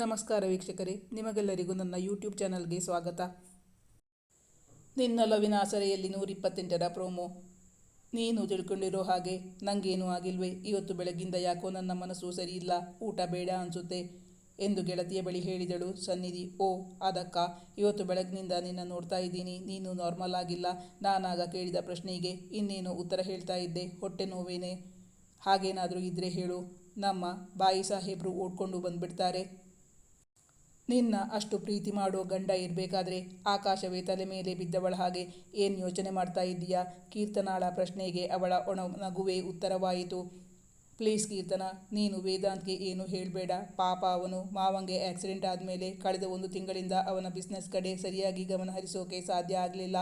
ನಮಸ್ಕಾರ ವೀಕ್ಷಕರೇ, ನಿಮಗೆಲ್ಲರಿಗೂ ನನ್ನ ಯೂಟ್ಯೂಬ್ ಚಾನಲ್ಗೆ ಸ್ವಾಗತ. ನಿನ್ನೊಲವಿನ ಆಸರೆಯಲ್ಲಿ 128ರ ಪ್ರೋಮೋ. ನೀನು ತಿಳ್ಕೊಂಡಿರೋ ಹಾಗೆ ನನಗೇನೂ ಆಗಿಲ್ವೇ? ಇವತ್ತು ಬೆಳಗ್ಗಿಂದ ಯಾಕೋ ನನ್ನ ಮನಸ್ಸು ಸರಿಯಿಲ್ಲ, ಊಟ ಬೇಡ ಅನಿಸುತ್ತೆ ಎಂದು ಗೆಳತಿಯ ಬಳಿ ಹೇಳಿದಳು ಸನ್ನಿಧಿ. ಓ ಅದಕ್ಕ, ಇವತ್ತು ಬೆಳಗ್ಗಿನಿಂದ ನಿನ್ನ ನೋಡ್ತಾ ಇದ್ದೀನಿ, ನೀನು ನಾರ್ಮಲ್ ಆಗಿಲ್ಲ. ನಾನಾಗ ಕೇಳಿದ ಪ್ರಶ್ನೆಗೆ ಇನ್ನೇನು ಉತ್ತರ ಹೇಳ್ತಾ ಇದ್ದೆ? ಹೊಟ್ಟೆ ನೋವೇನೆ? ಹಾಗೇನಾದರೂ ಇದ್ರೆ ಹೇಳು, ನಮ್ಮ ಬಾಯಿ ಸಾಹೇಬ್ರು ಓಡ್ಕೊಂಡು ಬಂದ್ಬಿಡ್ತಾರೆ. ನಿನ್ನ ಅಷ್ಟು ಪ್ರೀತಿ ಮಾಡೋ ಗಂಡ ಇರಬೇಕಾದ್ರೆ ಆಕಾಶವೇ ತಲೆ ಮೇಲೆ ಬಿದ್ದವಳ ಹಾಗೆ ಏನು ಯೋಚನೆ ಮಾಡ್ತಾ ಇದ್ದೀಯಾ? ಕೀರ್ತನಾಳ ಪ್ರಶ್ನೆಗೆ ಅವಳ ಒಣ ನಗುವೇ ಉತ್ತರವಾಯಿತು. ಪ್ಲೀಸ್ ಕೀರ್ತನ, ನೀನು ವೇದಾಂತ್ಗೆ ಏನು ಹೇಳಬೇಡ. ಪಾಪ, ಅವನು ಮಾವಂಗೆ ಆಕ್ಸಿಡೆಂಟ್ ಆದಮೇಲೆ ಕಳೆದ 1 ತಿಂಗಳಿಂದ ಅವನ ಬಿಸ್ನೆಸ್ ಕಡೆ ಸರಿಯಾಗಿ ಗಮನ ಹರಿಸೋಕೆ ಸಾಧ್ಯ ಆಗಲಿಲ್ಲ.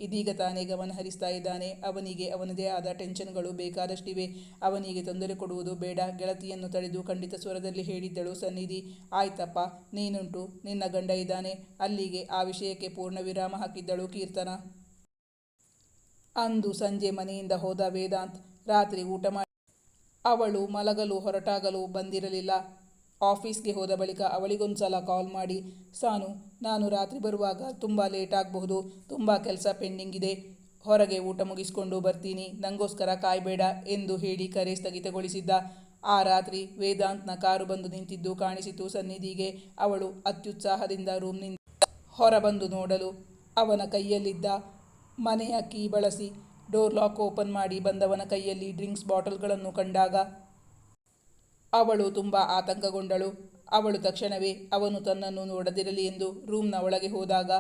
ಇದೀಗ ತಾನೇ ಗಮನ ಹರಿಸ್ತಾ ಇದ್ದಾನೆ. ಅವನಿಗೆ ಅವನದೇ ಆದ ಟೆನ್ಷನ್ಗಳು ಬೇಕಾದಷ್ಟಿವೆ. ಅವನಿಗೆ ತೊಂದರೆ ಕೊಡುವುದು ಬೇಡ. ಗೆಳತಿಯನ್ನು ತಡೆದು ಖಂಡಿತ ಸ್ವರದಲ್ಲಿ ಹೇಳಿದ್ದಳು ಸನ್ನಿಧಿ. ಆಯ್ತಪ್ಪ, ನೀನುಂಟು, ನಿನ್ನ ಗಂಡ ಇದ್ದಾನೆ. ಅಲ್ಲಿಗೆ ಆ ವಿಷಯಕ್ಕೆ ಪೂರ್ಣ ವಿರಾಮ ಹಾಕಿದ್ದಳು ಕೀರ್ತನ. ಅಂದು ಸಂಜೆ ಮನೆಯಿಂದ ಹೋದ ವೇದಾಂತ್ ರಾತ್ರಿ ಊಟ ಮಾಡಿ ಅವಳು ಮಲಗಲು ಹೊರಟಾಗಲು ಬಂದಿರಲಿಲ್ಲ. ಆಫೀಸ್ಗೆ ಹೋದ ಬಳಿಕ ಅವಳಿಗೊಂದ್ಸಲ ಕಾಲ್ ಮಾಡಿ, ಸಾನು, ನಾನು ರಾತ್ರಿ ಬರುವಾಗ ತುಂಬ ಲೇಟ್ ಆಗಬಹುದು, ತುಂಬ ಕೆಲಸ ಪೆಂಡಿಂಗ್ ಇದೆ, ಹೊರಗೆ ಊಟ ಮುಗಿಸ್ಕೊಂಡು ಬರ್ತೀನಿ, ನನಗೋಸ್ಕರ ಕಾಯಬೇಡ ಎಂದು ಹೇಳಿ ಕರೆ ಸ್ಥಗಿತಗೊಳಿಸಿದ್ದ. ಆ ರಾತ್ರಿ ವೇದಾಂತ್ನ ಕಾರು ಬಂದು ನಿಂತಿದ್ದು ಕಾಣಿಸಿತು ಸನ್ನಿಧಿಗೆ. ಅವಳು ಅತ್ಯುತ್ಸಾಹದಿಂದ ರೂಮ್ನಿಂದ ಹೊರಬಂದು ನೋಡಲು ಅವನ ಕೈಯಲ್ಲಿದ್ದ ಮನೆಯ ಕೀ ಬಳಸಿ ಡೋರ್ ಲಾಕ್ ಓಪನ್ ಮಾಡಿ ಬಂದವನ ಕೈಯಲ್ಲಿ ಡ್ರಿಂಕ್ಸ್ ಬಾಟಲ್ಗಳನ್ನು ಕಂಡಾಗ ಅವಳು ತುಂಬ ಆತಂಕಗೊಂಡಳು. ಅವಳು ತಕ್ಷಣವೇ ಅವನು ತನ್ನನ್ನು ನೋಡದಿರಲಿ ಎಂದು ರೂಮ್ನ ಒಳಗೆ ಹೋದಾಗ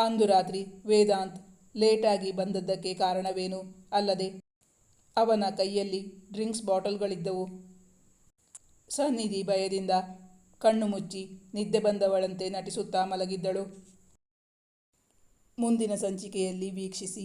ಅಂದು ರಾತ್ರಿ ವೇದಾಂತ್ ಲೇಟಾಗಿ ಬಂದದ್ದಕ್ಕೆ ಕಾರಣವೇನು? ಅಲ್ಲದೆ ಅವನ ಕೈಯಲ್ಲಿ ಡ್ರಿಂಕ್ಸ್ ಬಾಟಲ್ಗಳಿದ್ದವು. ಸನ್ನಿಧಿ ಭಯದಿಂದ ಕಣ್ಣು ಮುಚ್ಚಿ ನಿದ್ದೆ ಬಂದವಳಂತೆ ನಟಿಸುತ್ತಾ ಮಲಗಿದ್ದಳು. ಮುಂದಿನ ಸಂಚಿಕೆಯಲ್ಲಿ ವೀಕ್ಷಿಸಿ.